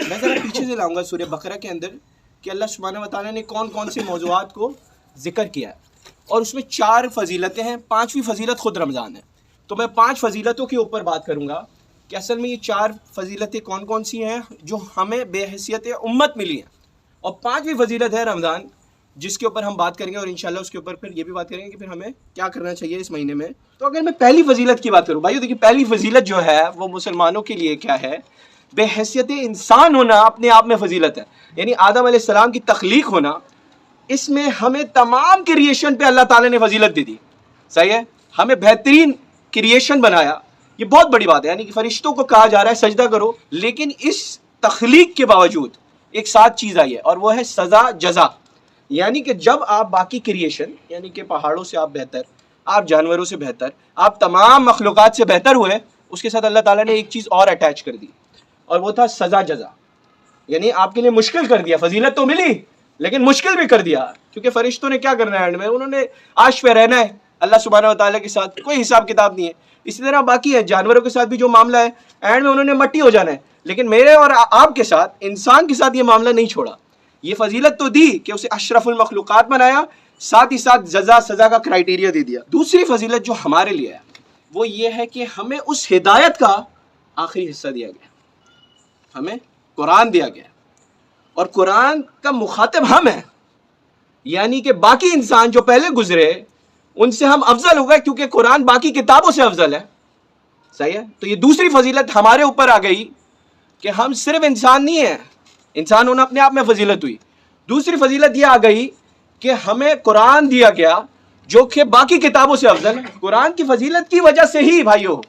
میں ذرا پیچھے سے لاؤں گا سورہ بقرہ کے اندر کہ اللہ سبحانہ و تعالیٰ نے کون کون سے موضوعات کو ذکر کیا ہے، اور اس میں 4 فضیلتیں ہیں، 5ویں فضیلت خود رمضان ہے۔ تو میں 5 فضیلتوں کے اوپر بات کروں گا کہ اصل میں یہ 4 فضیلتیں کون کون سی ہیں جو ہمیں بے حیثیت امت ملی ہیں، اور 5ویں فضیلت ہے رمضان، جس کے اوپر ہم بات کریں گے، اور انشاءاللہ اس کے اوپر پھر یہ بھی بات کریں گے کہ پھر ہمیں کیا کرنا چاہیے اس مہینے میں۔ تو اگر میں پہلی فضیلت کی بات کروں، بھائیو دیکھیے پہلی فضیلت جو ہے وہ مسلمانوں کے لیے کیا ہے؟ بے حیثیت انسان ہونا اپنے آپ میں فضیلت ہے، یعنی آدم علیہ السلام کی تخلیق ہونا، اس میں ہمیں تمام کریشن پہ اللہ تعالیٰ نے فضیلت دے دی، صحیح ہے؟ ہمیں بہترین کریشن بنایا، یہ بہت بڑی بات ہے، یعنی کہ فرشتوں کو کہا جا رہا ہے سجدہ کرو، لیکن اس تخلیق کے باوجود ایک ساتھ چیز آئی ہے، اور وہ ہے سزا جزا، یعنی کہ جب آپ باقی کریشن یعنی کہ پہاڑوں سے آپ بہتر، آپ جانوروں سے بہتر، آپ تمام مخلوقات سے بہتر ہوئے، اس کے ساتھ اللہ تعالیٰ نے ایک چیز اور اٹیچ کر دی، اور وہ تھا سزا جزا، یعنی آپ کے لیے مشکل کر دیا۔ فضیلت تو ملی لیکن مشکل بھی کر دیا، کیونکہ فرشتوں نے کیا کرنا ہے اینڈ میں؟ انہوں نے عرش پہ رہنا ہے اللہ سبحانہ و تعالیٰ کے ساتھ، کوئی حساب کتاب نہیں ہے۔ اسی طرح باقی ہے جانوروں کے ساتھ بھی جو معاملہ ہے، اینڈ میں انہوں نے مٹی ہو جانا ہے، لیکن میرے اور آپ کے ساتھ، انسان کے ساتھ یہ معاملہ نہیں چھوڑا۔ یہ فضیلت تو دی کہ اسے اشرف المخلوقات بنایا، ساتھ ہی ساتھ جزا سزا کا کرائیٹیریا دے دیا۔ دوسری فضیلت جو ہمارے لیے ہے وہ یہ ہے کہ ہمیں اس ہدایت کا آخری حصہ دیا گیا، ہمیں قرآن دیا گیا، اور قرآن کا مخاطب ہم ہیں، یعنی کہ باقی انسان جو پہلے گزرے ان سے ہم افضل ہو گئے، کیونکہ قرآن باقی کتابوں سے افضل ہے، صحیح ہے؟ تو یہ دوسری فضیلت ہمارے اوپر آ گئی کہ ہم صرف انسان نہیں ہیں، انسان ہونا اپنے آپ میں فضیلت ہوئی۔ دوسری فضیلت یہ آ گئی کہ ہمیں قرآن دیا گیا جو کہ باقی کتابوں سے افضل ہے۔ قرآن کی فضیلت کی وجہ سے ہی بھائیو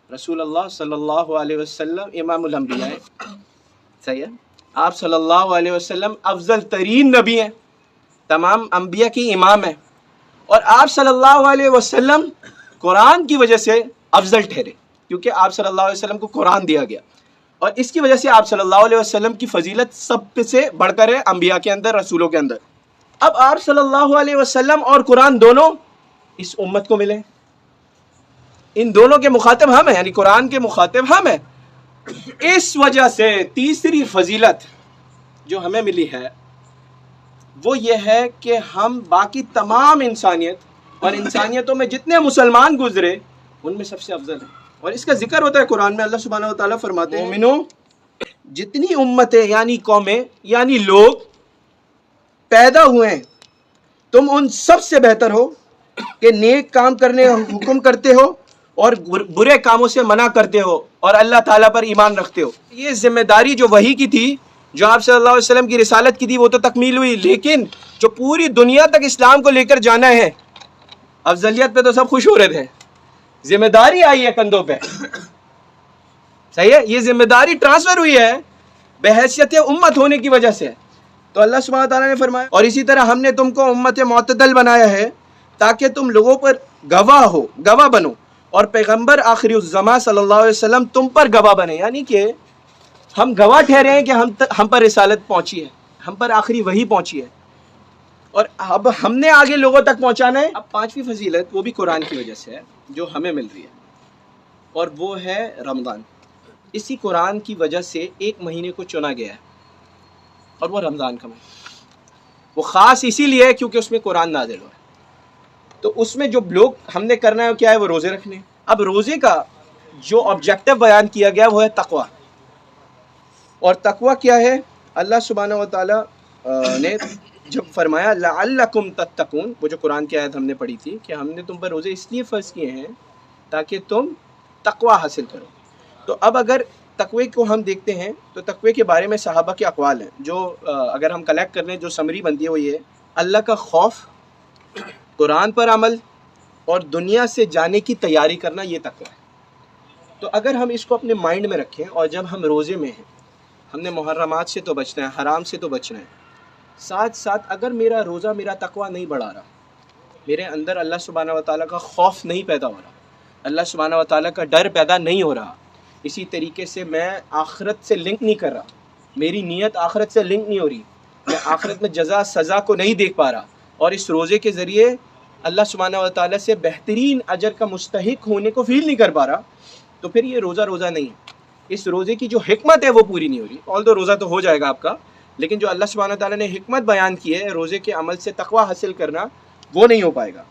رسول اللہ صلی اللہ علیہ وسلم امام الانبیاء ہے، صحیح ہے؟ آپ صلی اللہ علیہ وسلم افضل ترین نبی ہیں، تمام انبیاء کی امام ہیں، اور آپ صلی اللہ علیہ وسلم قرآن کی وجہ سے افضل ٹھہرے، کیونکہ آپ صلی اللہ علیہ وسلم کو قرآن دیا گیا، اور اس کی وجہ سے آپ صلی اللہ علیہ وسلم کی فضیلت سب سے بڑھ کر ہے انبیاء کے اندر، رسولوں کے اندر۔ اب آپ صلی اللہ علیہ وسلم اور قرآن دونوں اس امت کو ملے، ان دونوں کے مخاطب ہم ہیں، یعنی قرآن کے مخاطب ہم ہیں۔ اس وجہ سے تیسری فضیلت جو ہمیں ملی ہے وہ یہ ہے کہ ہم باقی تمام انسانیت اور انسانیتوں میں جتنے مسلمان گزرے ان میں سب سے افضل ہیں، اور اس کا ذکر ہوتا ہے قرآن میں۔ اللہ سبحانہ و تعالیٰ فرماتے ہیں مومنوں، جتنی امتیں یعنی قومیں یعنی لوگ پیدا ہوئے ہیں، تم ان سب سے بہتر ہو کہ نیک کام کرنے حکم کرتے ہو اور برے کاموں سے منع کرتے ہو اور اللہ تعالیٰ پر ایمان رکھتے ہو۔ یہ ذمہ داری جو وحی کی تھی، جو آپ صلی اللہ علیہ وسلم کی رسالت کی تھی، وہ تو تکمیل ہوئی، لیکن جو پوری دنیا تک اسلام کو لے کر جانا ہے، افضلیت پہ تو سب خوش ہو رہے تھے، ذمہ داری آئی ہے کندھوں پہ، صحیح ہے؟ یہ ذمہ داری ٹرانسفر ہوئی ہے بحیثیت امت ہونے کی وجہ سے۔ تو اللہ سبحانہ تعالیٰ نے فرمایا، اور اسی طرح ہم نے تم کو امت معتدل بنایا ہے تاکہ تم لوگوں پر گواہ بنو، اور پیغمبر آخری الزماں صلی اللہ علیہ وسلم تم پر گواہ بنے، یعنی کہ ہم گواہ ٹھہرے ہیں کہ ہم پر رسالت پہنچی ہے، ہم پر آخری وحی پہنچی ہے، اور اب ہم نے آگے لوگوں تک پہنچانا ہے۔ اب 5ویں فضیلت وہ بھی قرآن کی وجہ سے ہے جو ہمیں مل رہی ہے، اور وہ ہے رمضان۔ اسی قرآن کی وجہ سے ایک مہینے کو چنا گیا ہے، اور وہ رمضان کا مہینہ، وہ خاص اسی لیے ہے کیونکہ اس میں قرآن نازل ہوا ہے۔ تو اس میں جو لوگ ہم نے کرنا ہے کیا ہے؟ وہ روزے رکھنے۔ اب روزے کا جو آبجیکٹو بیان کیا گیا وہ ہے تقوی، اور تقوی کیا ہے؟ اللہ سبحانہ و تعالیٰ نے جب فرمایا لعلکم تتقون، وہ جو قرآن کی آیت ہم نے پڑھی تھی کہ ہم نے تم پر روزے اس لیے فرض کیے ہیں تاکہ تم تقوی حاصل کرو۔ تو اب اگر تقوی کو ہم دیکھتے ہیں تو تقوی کے بارے میں صحابہ کے اقوال ہیں، جو اگر ہم کلیکٹ کر لیں جو سمری بنتی ہے وہ یہ ہے: اللہ کا خوف، قرآن پر عمل، اور دنیا سے جانے کی تیاری کرنا، یہ تقوی ہے۔ تو اگر ہم اس کو اپنے مائنڈ میں رکھیں، اور جب ہم روزے میں ہیں، ہم نے محرمات سے تو بچنا ہے، حرام سے تو بچنا ہے، ساتھ ساتھ اگر میرا روزہ میرا تقوی نہیں بڑھا رہا، میرے اندر اللہ سبحانہ و تعالیٰ کا خوف نہیں پیدا ہو رہا، اللہ سبحانہ و تعالیٰ کا ڈر پیدا نہیں ہو رہا، اسی طریقے سے میں آخرت سے لنک نہیں کر رہا، میری نیت آخرت سے لنک نہیں ہو رہی، میں آخرت میں جزا سزا کو نہیں دیکھ پا رہا، اور اس روزے کے ذریعے اللہ سبحانہ و تعالیٰ سے بہترین اجر کا مستحق ہونے کو فیل نہیں کر پا رہا، تو پھر یہ روزہ نہیں ہے۔ اس روزے کی جو حکمت ہے وہ پوری نہیں ہو رہی. آل تو روزہ تو ہو جائے گا آپ کا، لیکن جو اللہ سبحانہ تعالیٰ نے حکمت بیان کی ہے روزے کے عمل سے تقوی حاصل کرنا، وہ نہیں ہو پائے گا.